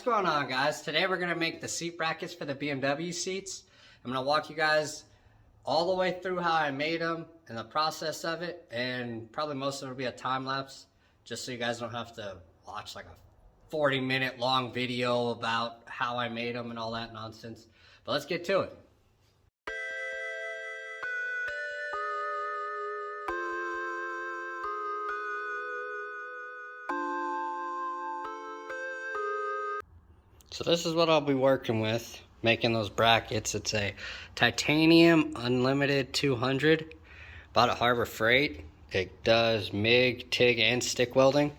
What's going on, guys? Today we're going to make the seat brackets for the BMW seats. I'm going to walk you guys all the way through how I made them and the process of it, and probably most of it will be a time lapse just so you guys don't have to watch like a 40-minute long video about how I made them and all that nonsense. But let's get to it. So this is what I'll be working with, making those brackets. It's a titanium unlimited 200, bought at Harbor Freight. It does MIG, TIG, and stick welding.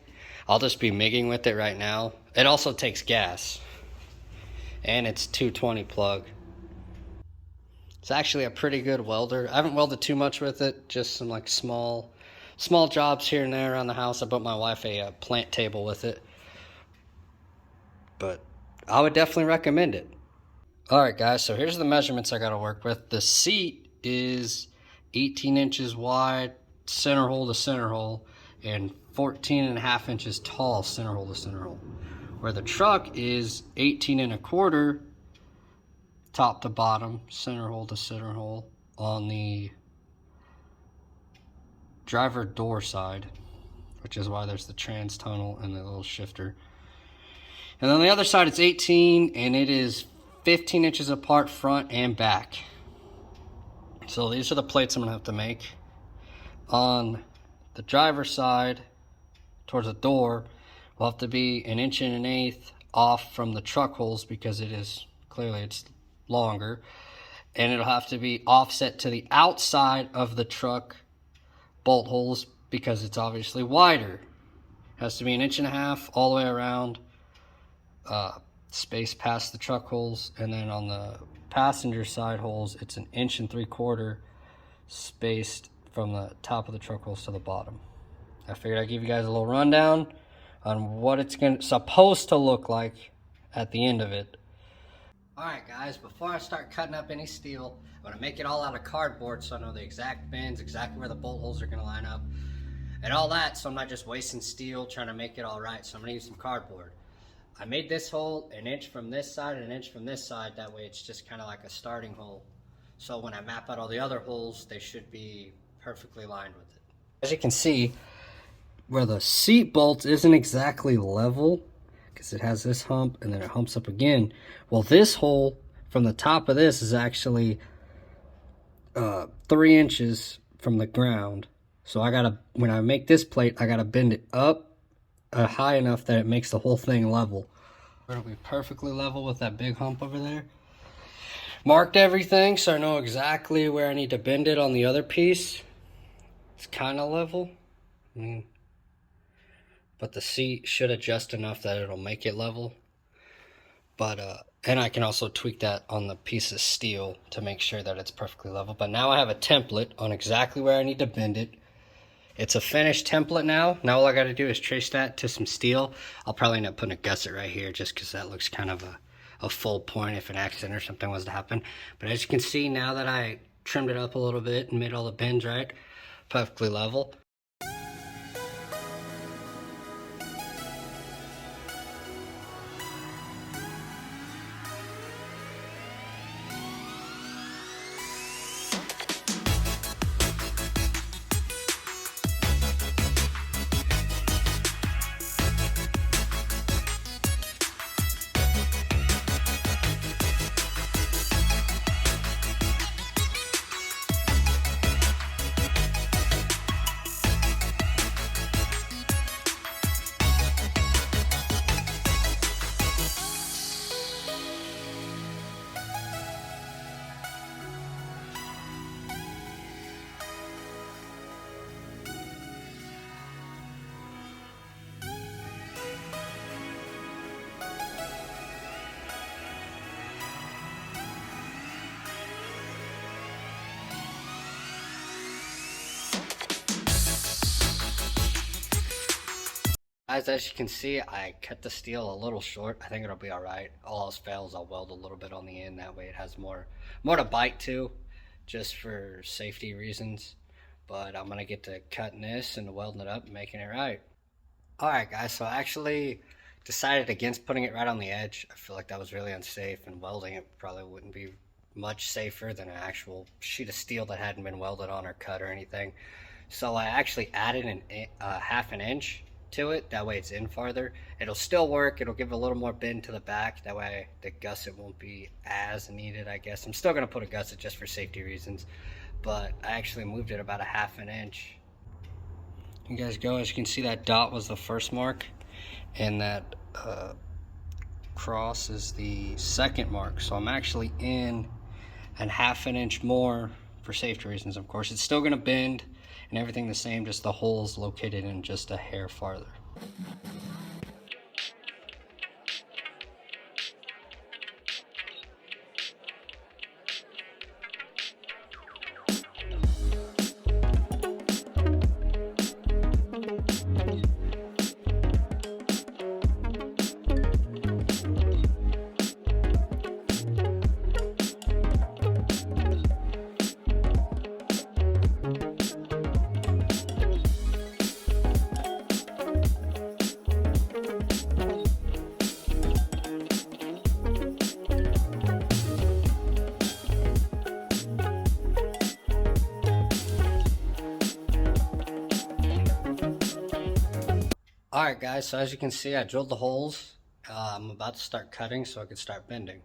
I'll just be MIGging with it right now. It also takes gas, and it's 220 plug. It's actually a pretty good welder. I haven't welded too much with it, just some like small jobs here and there around the house. I bought my wife a plant table with it, but I would definitely recommend it. Alright guys, so here's the measurements I gotta work with. The seat is 18 inches wide, center hole to center hole, and 14.5 inches tall, center hole to center hole. Where the truck is 18 and a quarter, top to bottom, center hole to center hole, on the driver door side, which is why there's the trans tunnel and the little shifter. And on the other side, it's 18, and it is 15 inches apart front and back. So these are the plates I'm gonna have to make. On the driver's side, towards the door, will have to be 1 1/8 inches off from the truck holes because it is, clearly it's longer. And it'll have to be offset to the outside of the truck bolt holes because it's obviously wider. It has to be 1.5 inches all the way around. Space past the truck holes, and then on the passenger side holes it's 1.75 inches spaced from the top of the truck holes to the bottom. I figured I'd give you guys a little rundown on what it's supposed to look like at the end of it. Alright guys, before I start cutting up any steel, I'm going to make it all out of cardboard so I know the exact bends, exactly where the bolt holes are going to line up and all that, so I'm not just wasting steel trying to make it all right. So I'm going to use some cardboard. I made this hole 1 inch from this side and 1 inch from this side. That way it's just kind of like a starting hole. So when I map out all the other holes, they should be perfectly lined with it. As you can see, where the seat bolt isn't exactly level, because it has this hump and then it humps up again. Well, this hole from the top of this is actually 3 inches from the ground. So I gotta, when I make this plate, I gotta bend it up high enough that it makes the whole thing level. It'll be perfectly level with that big hump over there. Marked everything so I know exactly where I need to bend it on the other piece. It's kind of level, but the seat should adjust enough that it'll make it level. But and I can also tweak that on the piece of steel to make sure that it's perfectly level. But now I have a template on exactly where I need to bend it. It's a finished template now. Now all I got to do is trace that to some steel. I'll probably end up putting a gusset right here just because that looks kind of a full point if an accident or something was to happen. But as you can see, now that I trimmed it up a little bit and made all the bends right, perfectly level. Guys, as you can see, I cut the steel a little short. I think it'll be alright. All else fails, I'll weld a little bit on the end. That way it has more to bite to, just for safety reasons. But I'm going to get to cutting this and welding it up and making it right. Alright guys, so I actually decided against putting it right on the edge. I feel like that was really unsafe, and welding it probably wouldn't be much safer than an actual sheet of steel that hadn't been welded on or cut or anything. So I actually added half an inch to it. That way it's in farther. It'll still work. It'll give a little more bend to the back. That way the gusset won't be as needed, I guess. I'm still going to put a gusset just for safety reasons, but I actually moved it about a half an inch. You guys go, as you can see, that dot was the first mark, and that cross is the second mark. So I'm actually in a half an inch more for safety reasons. Of course, it's still going to bend and everything the same, just the hole's located in just a hair farther. Alright guys, so as you can see, I drilled the holes. I'm about to start cutting so I can start bending.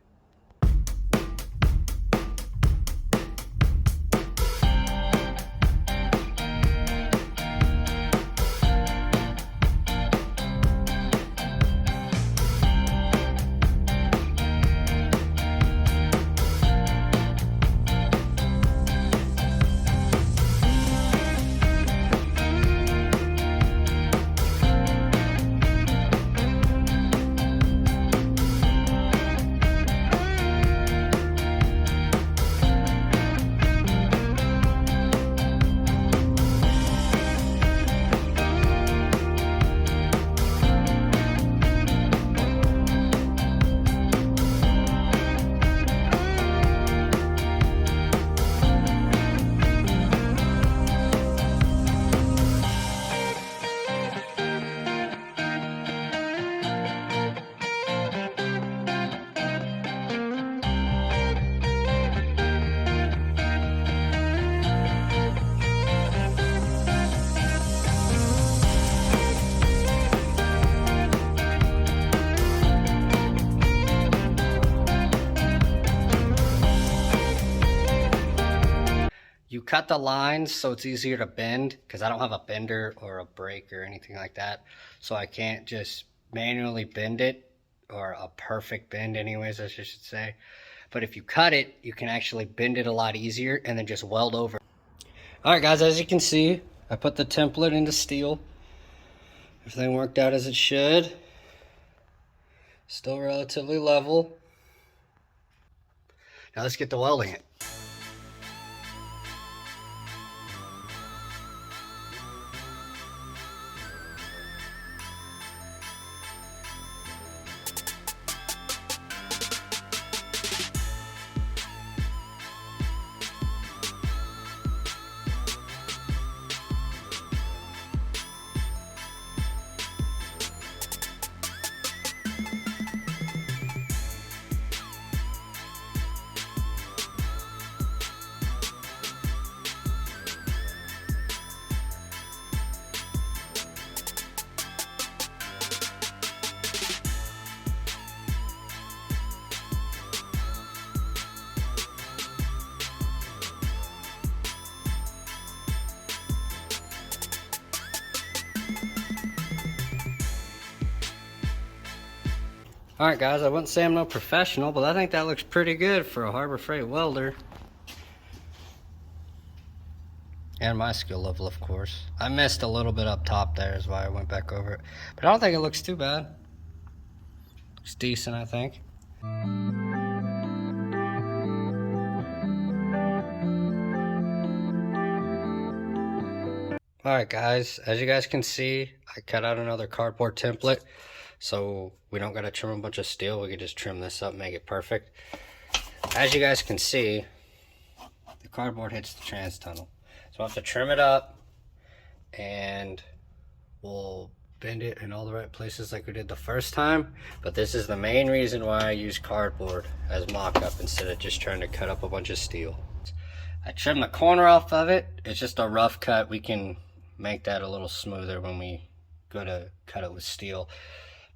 You cut the lines so it's easier to bend, because I don't have a bender or a brake or anything like that, so I can't just manually bend it, or a perfect bend anyways, I should say. But if you cut it, you can actually bend it a lot easier and then just weld over. Alright guys, as you can see, I put the template into steel. Everything worked out as it should. Still relatively level. Now let's get to welding it. Alright guys, I wouldn't say I'm no professional, but I think that looks pretty good for a Harbor Freight welder. And my skill level, of course. I missed a little bit up top there, is why I went back over it. But I don't think it looks too bad. Looks decent, I think. Alright guys, as you guys can see, I cut out another cardboard template. So we don't gotta trim a bunch of steel, we can just trim this up and make it perfect. As you guys can see, the cardboard hits the trans tunnel. So I'll have to trim it up, and we'll bend it in all the right places like we did the first time. But this is the main reason why I use cardboard as mock-up instead of just trying to cut up a bunch of steel. I trimmed the corner off of it. It's just a rough cut. We can make that a little smoother when we go to cut it with steel.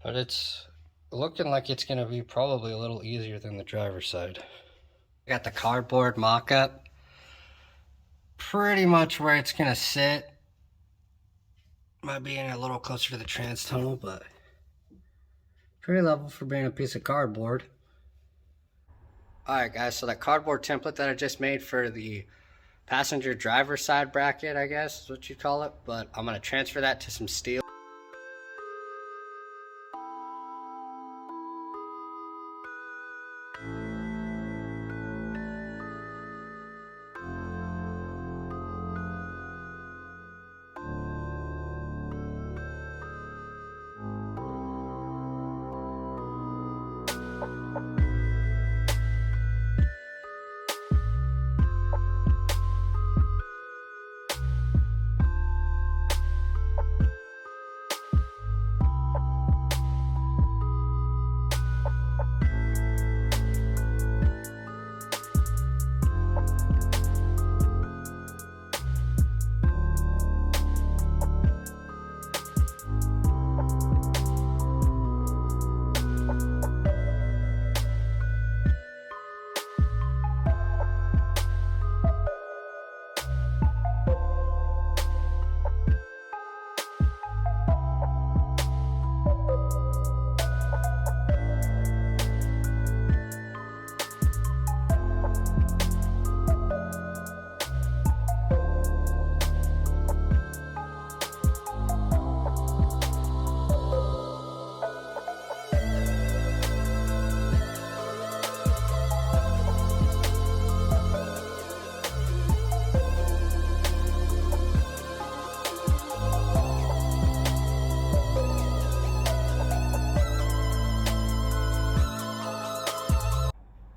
But it's looking like it's gonna be probably a little easier than the driver's side. I got the cardboard mock-up pretty much where it's gonna sit. Might be in a little closer to the trans tunnel, but pretty level for being a piece of cardboard. Alright guys, so that cardboard template that I just made for the passenger driver side bracket, I guess is what you call it, but I'm going to transfer that to some steel.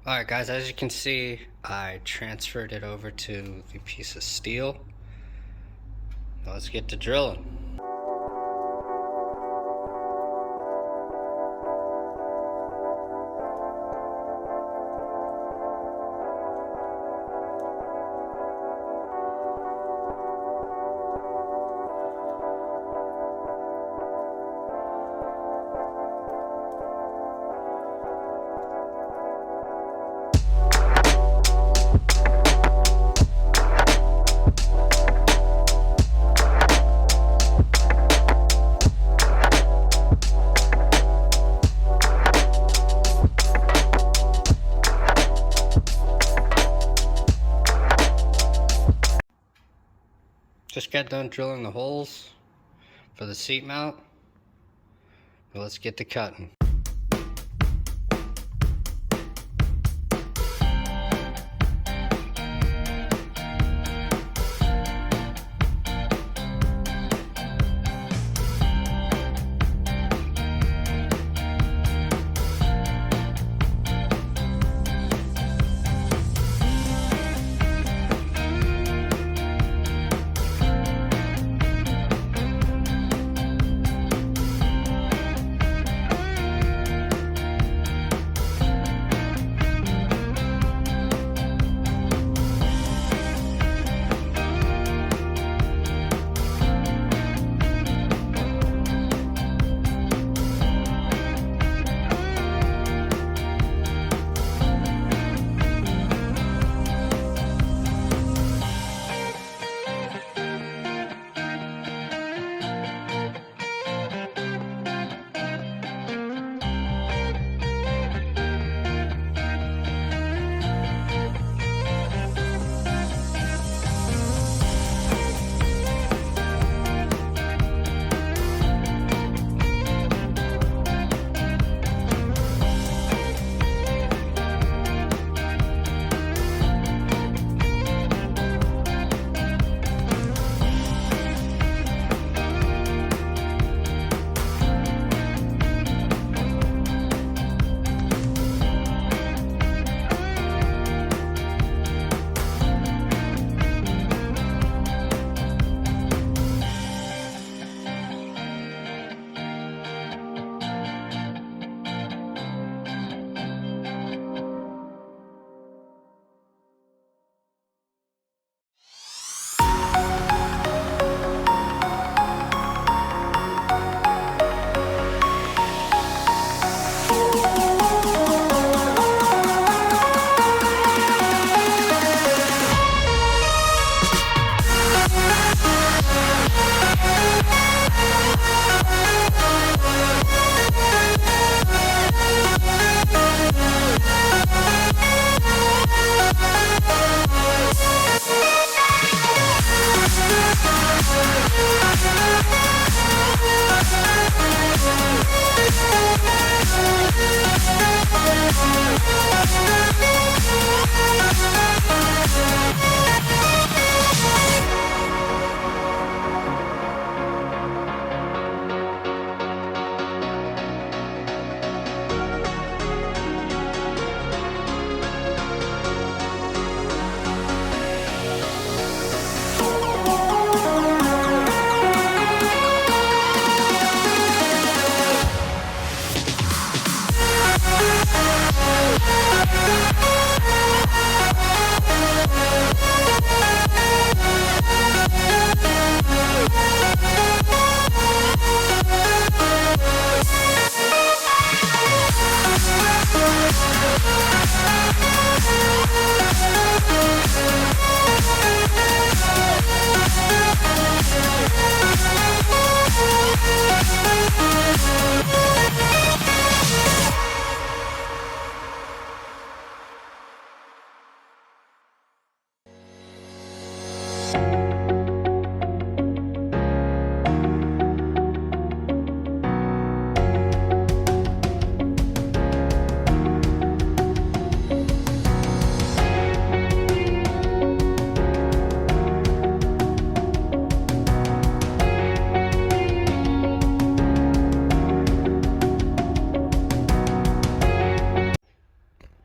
Alright guys, as you can see, I transferred it over to the piece of steel. Now let's get to drilling. Just got done drilling the holes for the seat mount. Now let's get to cutting.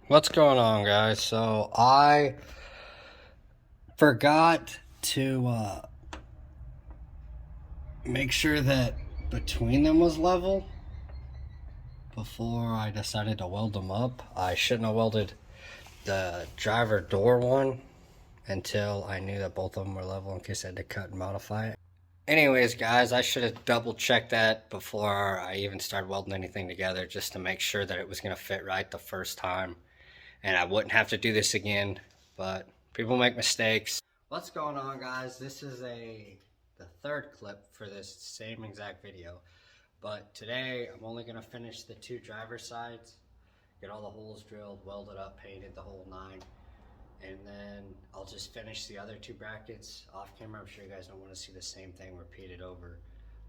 What's going on, guys? So I forgot to make sure that between them was level before I decided to weld them up. I shouldn't have welded the driver door one until I knew that both of them were level in case I had to cut and modify it. Anyways, guys, I should have double checked that before I even started welding anything together, just to make sure that it was going to fit right the first time and I wouldn't have to do this again. But people make mistakes. What's going on, guys? This is the third clip for this same exact video, but today I'm only going to finish the two driver sides, get all the holes drilled, welded up, painted, the whole nine. And then I'll just finish the other two brackets off camera. I'm sure you guys don't want to see the same thing repeated over,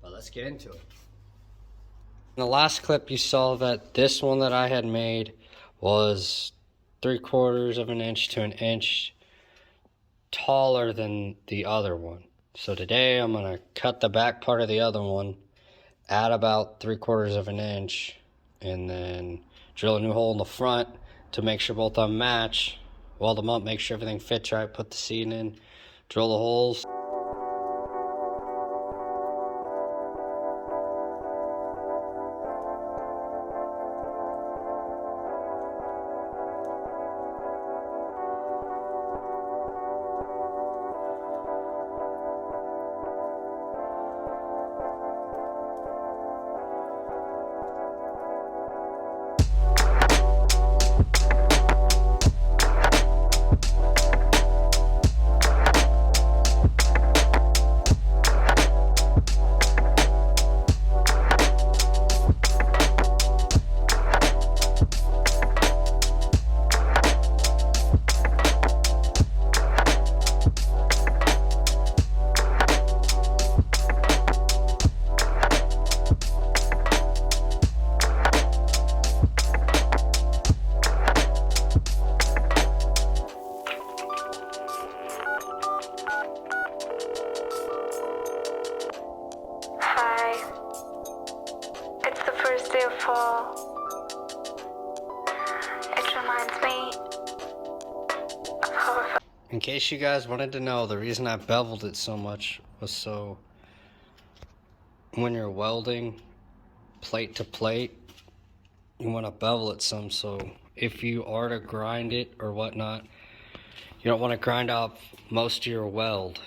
but let's get into it. In the last clip you saw that this one that I had made was 3/4 of an inch to an inch taller than the other one. So today I'm going to cut the back part of the other one at about 3/4 of an inch and then drill a new hole in the front to make sure both of them match. Weld them up, make sure everything fits right, put the seating in, drill the holes. It's the first day of fall. It reminds me of how I felt. In case you guys wanted to know, the reason I beveled it so much was so when you're welding plate to plate, you want to bevel it some, so if you are to grind it or whatnot, you don't want to grind off most of your weld.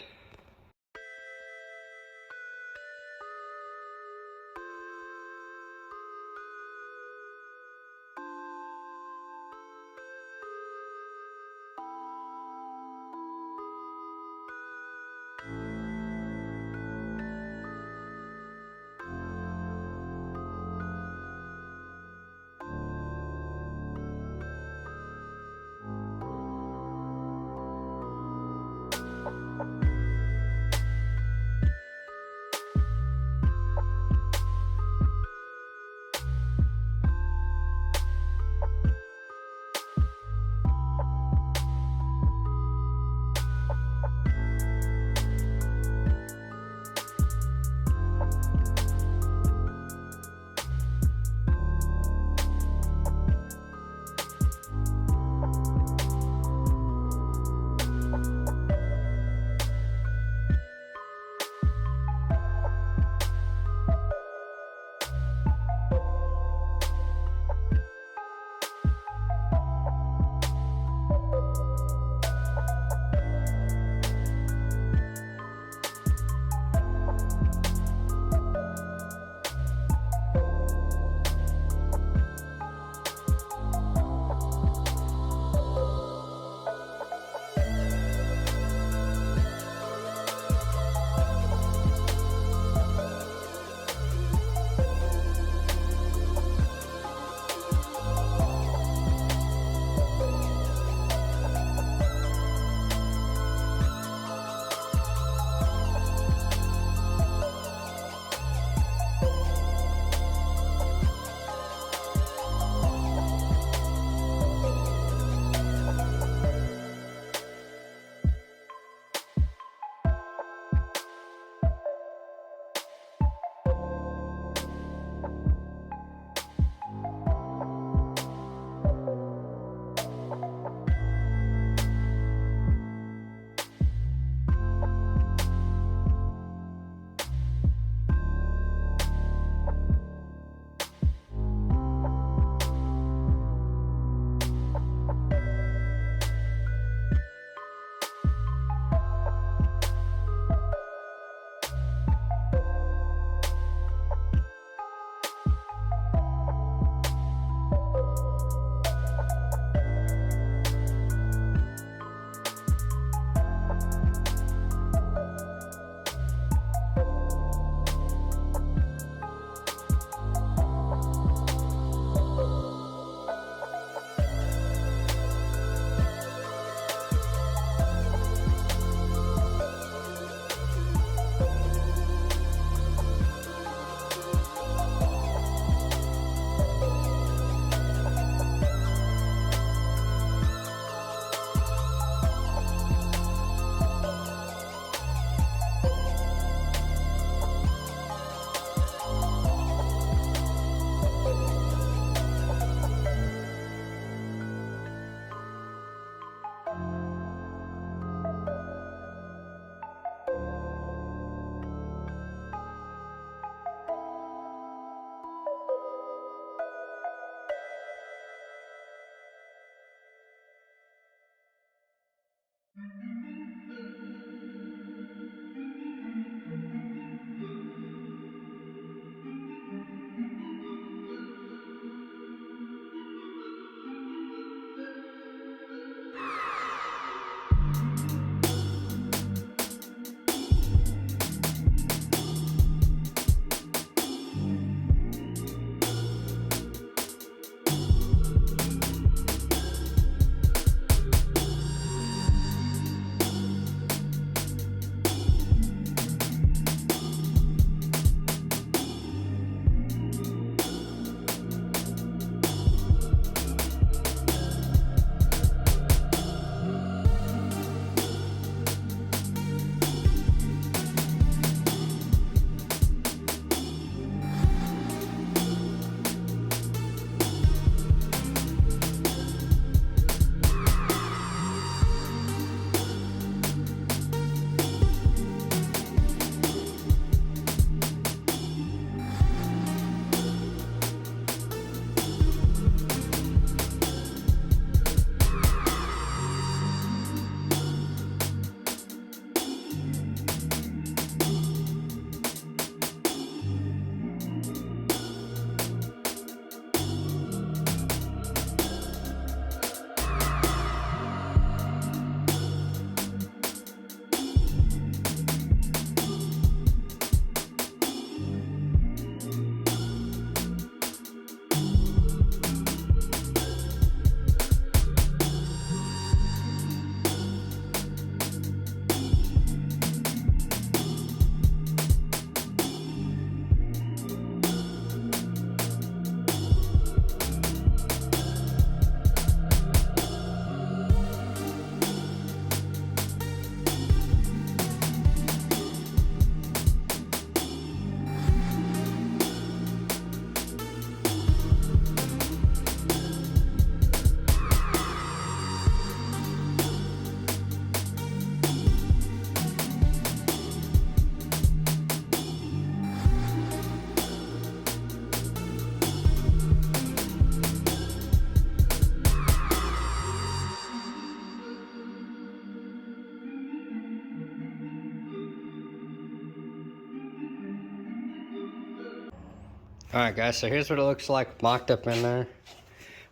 Alright guys, so here's what it looks like mocked up in there.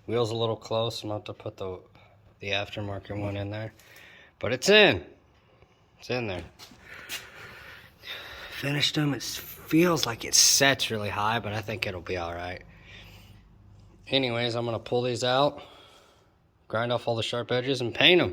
Wheel's a little close. I'm about to put the aftermarket one in there. But it's in. It's in there. Finished them. It feels like it sets really high, but I think it'll be alright. Anyways, I'm going to pull these out, grind off all the sharp edges, and paint them.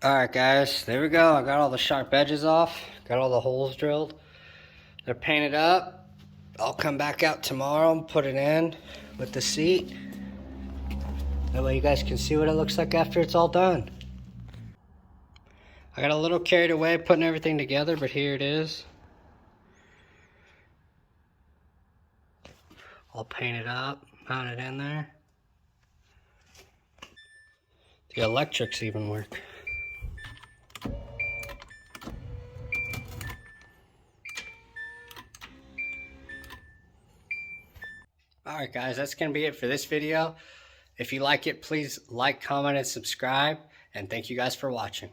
Alright guys, there we go. I got all the sharp edges off. Got all the holes drilled. They're painted up. I'll come back out tomorrow and put it in with the seat. That way you guys can see what it looks like after it's all done. I got a little carried away putting everything together, but here it is. All painted up, mounted in there. The electrics even work. Alright guys, that's going to be it for this video. If you like it, please like, comment, and subscribe. And thank you guys for watching.